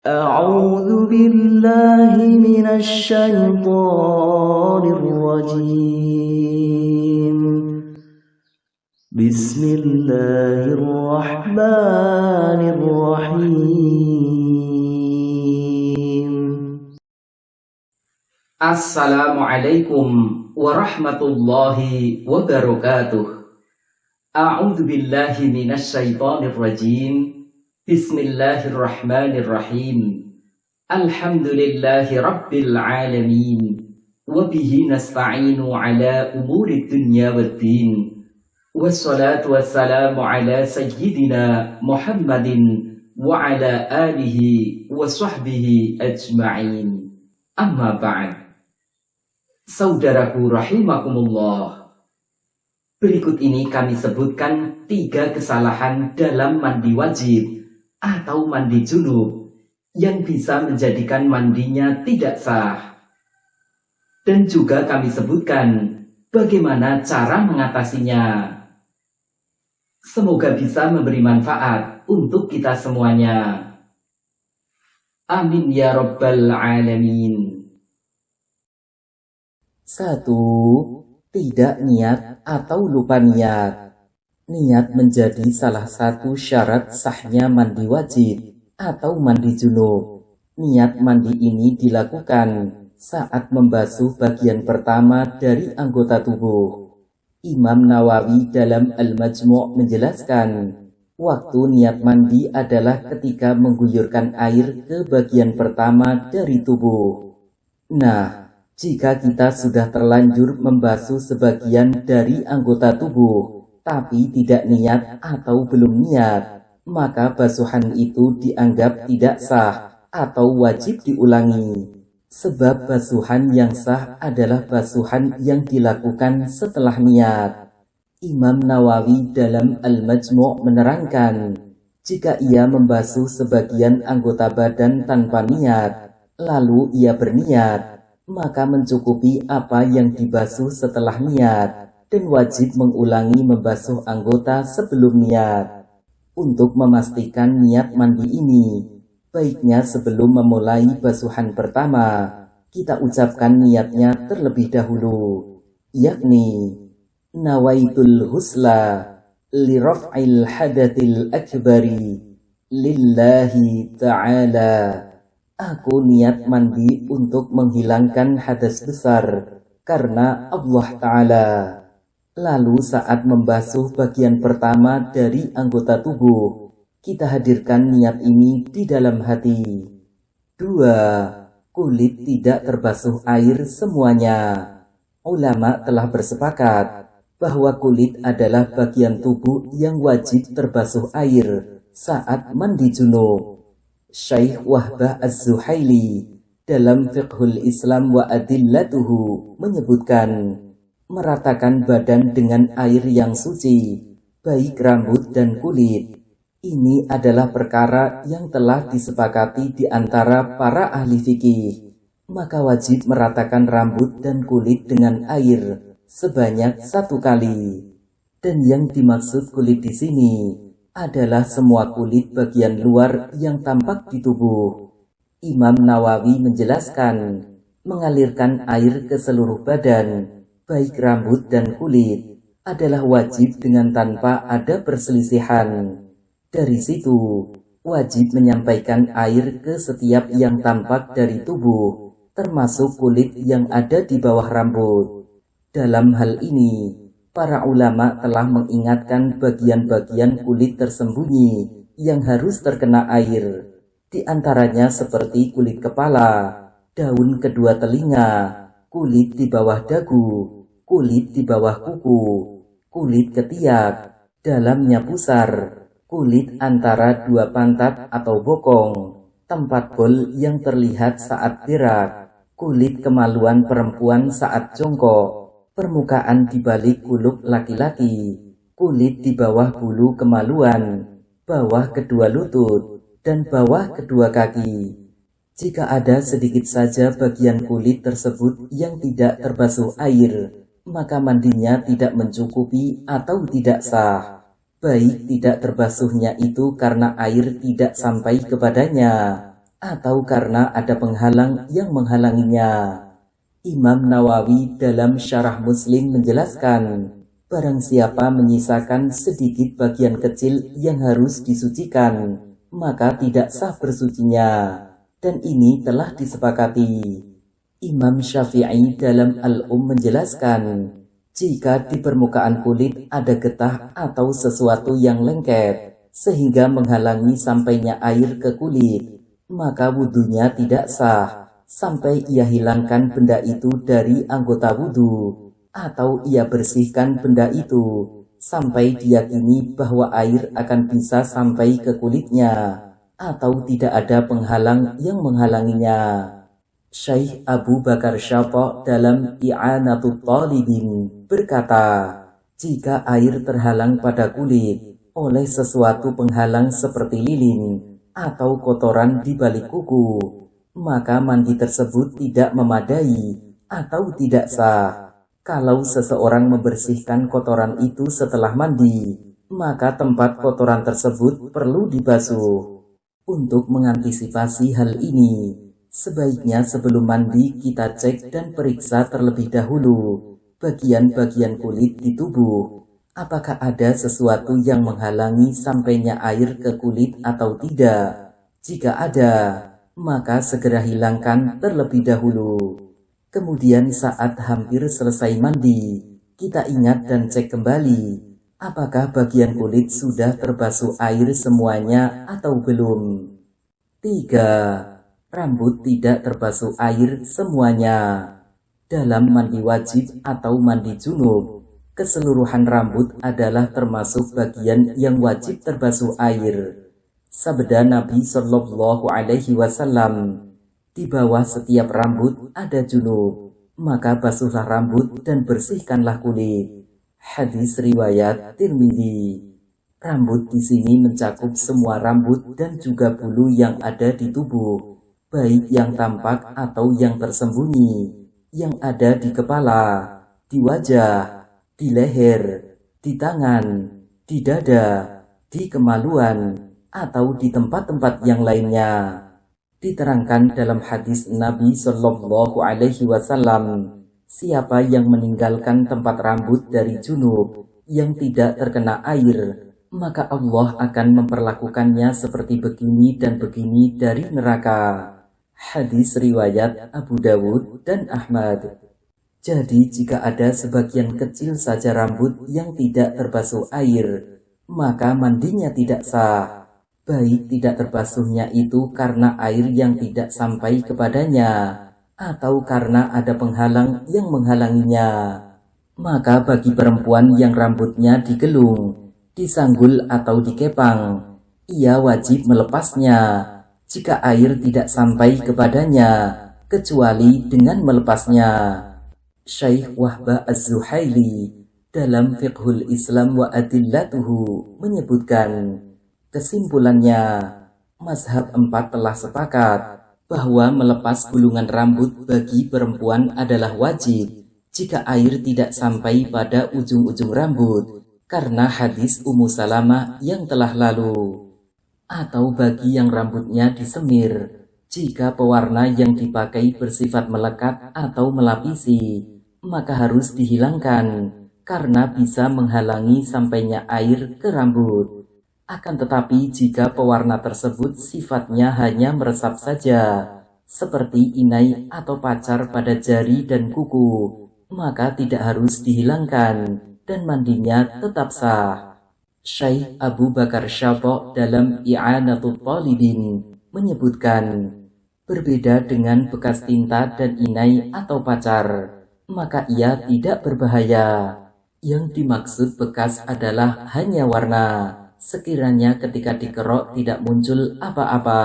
أعوذ بالله من الشيطان الرجيم بسم الله الرحمن الرحيم Assalamualaikum warahmatullahi wabarakatuh. A'udzu billahi minasyaitonir rajim. Bismillahirrahmanirrahim. Alhamdulillahi rabbil alamin. Wa bihi nasta'inu ala umurid dunya waddin. Wassalatu wassalamu ala sayyidina Muhammadin wa ala alihi wa sahbihi ajma'in. Amma ba'd. Saudaraku rahimakumullah, berikut ini kami sebutkan 3 kesalahan dalam mandi wajib atau mandi junub yang bisa menjadikan mandinya tidak sah. Dan juga kami sebutkan bagaimana cara mengatasinya. Semoga bisa memberi manfaat untuk kita semuanya. Amin ya rabbal alamin. 1. Tidak niat atau lupa niat. Niat menjadi salah satu syarat sahnya mandi wajib atau mandi junub. Niat mandi ini dilakukan saat membasuh bagian pertama dari anggota tubuh. Imam Nawawi dalam Al-Majmu' menjelaskan, waktu niat mandi adalah ketika mengguyurkan air ke bagian pertama dari tubuh. Nah, jika kita sudah terlanjur membasuh sebagian dari anggota tubuh, tapi tidak niat atau belum niat, maka basuhan itu dianggap tidak sah atau wajib diulangi. Sebab basuhan yang sah adalah basuhan yang dilakukan setelah niat. Imam Nawawi dalam Al-Majmu' menerangkan, jika ia membasuh sebagian anggota badan tanpa niat, lalu ia berniat, maka mencukupi apa yang dibasuh setelah niat dan wajib mengulangi membasuh anggota sebelum niat. Untuk memastikan niat mandi ini, baiknya sebelum memulai basuhan pertama, kita ucapkan niatnya terlebih dahulu, yakni nawaitul husla li raf'il hadatil akbari lillahi ta'ala. Aku niat mandi untuk menghilangkan hadas besar karena Allah Ta'ala. Lalu saat membasuh bagian pertama dari anggota tubuh, kita hadirkan niat ini di dalam hati. 2. Kulit tidak terbasuh air semuanya. Ulama telah bersepakat bahwa kulit adalah bagian tubuh yang wajib terbasuh air saat mandi junub. Syekh Wahbah Az-Zuhaili dalam Fiqhul Islam wa Adillatuhu menyebutkan, meratakan badan dengan air yang suci, baik rambut dan kulit. Ini adalah perkara yang telah disepakati di antara para ahli fikih. Maka wajib meratakan rambut dan kulit dengan air sebanyak 1 kali. Dan yang dimaksud kulit di sini adalah semua kulit bagian luar yang tampak di tubuh. Imam Nawawi menjelaskan, mengalirkan air ke seluruh badan, baik rambut dan kulit, adalah wajib dengan tanpa ada perselisihan. Dari situ, wajib menyampaikan air ke setiap yang tampak dari tubuh, termasuk kulit yang ada di bawah rambut. Dalam hal ini, para ulama telah mengingatkan bagian-bagian kulit tersembunyi yang harus terkena air. Di antaranya seperti kulit kepala, daun kedua telinga, kulit di bawah dagu, kulit di bawah kuku, kulit ketiak, dalamnya pusar, kulit antara 2 pantat atau bokong, tempat bol yang terlihat saat berak, kulit kemaluan perempuan saat jongkok, permukaan di balik kuluk laki-laki, kulit di bawah bulu kemaluan, bawah kedua lutut, dan bawah kedua kaki. Jika ada sedikit saja bagian kulit tersebut yang tidak terbasuh air, maka mandinya tidak mencukupi atau tidak sah. Baik tidak terbasuhnya itu karena air tidak sampai kepadanya, atau karena ada penghalang yang menghalanginya. Imam Nawawi dalam Syarah Muslim menjelaskan, barang siapa menyisakan sedikit bagian kecil yang harus disucikan, maka tidak sah bersucinya, dan ini telah disepakati. Imam Syafi'i dalam menjelaskan, jika di permukaan kulit ada getah atau sesuatu yang lengket, sehingga menghalangi sampainya air ke kulit, maka wudhunya tidak sah, sampai ia hilangkan benda itu dari anggota wudhu, atau ia bersihkan benda itu, sampai diyakini bahwa air akan bisa sampai ke kulitnya, atau tidak ada penghalang yang menghalanginya. Syekh Abu Bakar Syata dalam I'anatul Talibin berkata, jika air terhalang pada kulit oleh sesuatu penghalang seperti lilin atau kotoran di balik kuku, maka mandi tersebut tidak memadai atau tidak sah. Kalau seseorang membersihkan kotoran itu setelah mandi, maka tempat kotoran tersebut perlu dibasuh. Untuk mengantisipasi hal ini, sebaiknya sebelum mandi kita cek dan periksa terlebih dahulu bagian-bagian kulit di tubuh. Apakah ada sesuatu yang menghalangi sampainya air ke kulit atau tidak? Jika ada, maka segera hilangkan terlebih dahulu. Kemudian saat hampir selesai mandi, kita ingat dan cek kembali, apakah bagian kulit sudah terbasuh air semuanya atau belum. 3. Rambut tidak terbasuh air semuanya. Dalam mandi wajib atau mandi junub, keseluruhan rambut adalah termasuk bagian yang wajib terbasuh air. Sabda Nabi Shallallahu Alaihi Wasallam, di bawah setiap rambut ada junub, maka basuhlah rambut dan bersihkanlah kulit. Hadis riwayat Tirmidzi. Rambut di sini mencakup semua rambut dan juga bulu yang ada di tubuh, baik yang tampak atau yang tersembunyi, yang ada di kepala, di wajah, di leher, di tangan, di dada, di kemaluan, atau di tempat-tempat yang lainnya. Diterangkan dalam hadis Nabi Shallallahu Alaihi Wasallam, siapa yang meninggalkan tempat rambut dari junub yang tidak terkena air, maka Allah akan memperlakukannya seperti begini dan begini dari neraka. Hadis riwayat Abu Dawud dan Ahmad. Jadi jika ada sebagian kecil saja rambut yang tidak terbasuh air, maka mandinya tidak sah. Baik tidak terbasuhnya itu karena air yang tidak sampai kepadanya, atau karena ada penghalang yang menghalanginya. Maka bagi perempuan yang rambutnya digelung, disanggul atau dikepang, ia wajib melepasnya jika air tidak sampai kepadanya, kecuali dengan melepasnya. Syekh Wahbah Az-Zuhaili dalam Fiqhul Islam wa Adillatuhu menyebutkan, kesimpulannya, mazhab 4 telah sepakat bahwa melepas gulungan rambut bagi perempuan adalah wajib jika air tidak sampai pada ujung-ujung rambut, karena hadis Ummu Salamah yang telah lalu. Atau bagi yang rambutnya disemir, jika pewarna yang dipakai bersifat melekat atau melapisi, maka harus dihilangkan, karena bisa menghalangi sampainya air ke rambut. Akan tetapi jika pewarna tersebut sifatnya hanya meresap saja, seperti inai atau pacar pada jari dan kuku, maka tidak harus dihilangkan, dan mandinya tetap sah. Syekh Abu Bakar Syata dalam I'anatul Talibin menyebutkan, berbeda dengan bekas tinta dan inai atau pacar, maka ia tidak berbahaya. Yang dimaksud bekas adalah hanya warna, sekiranya ketika dikerok tidak muncul apa-apa.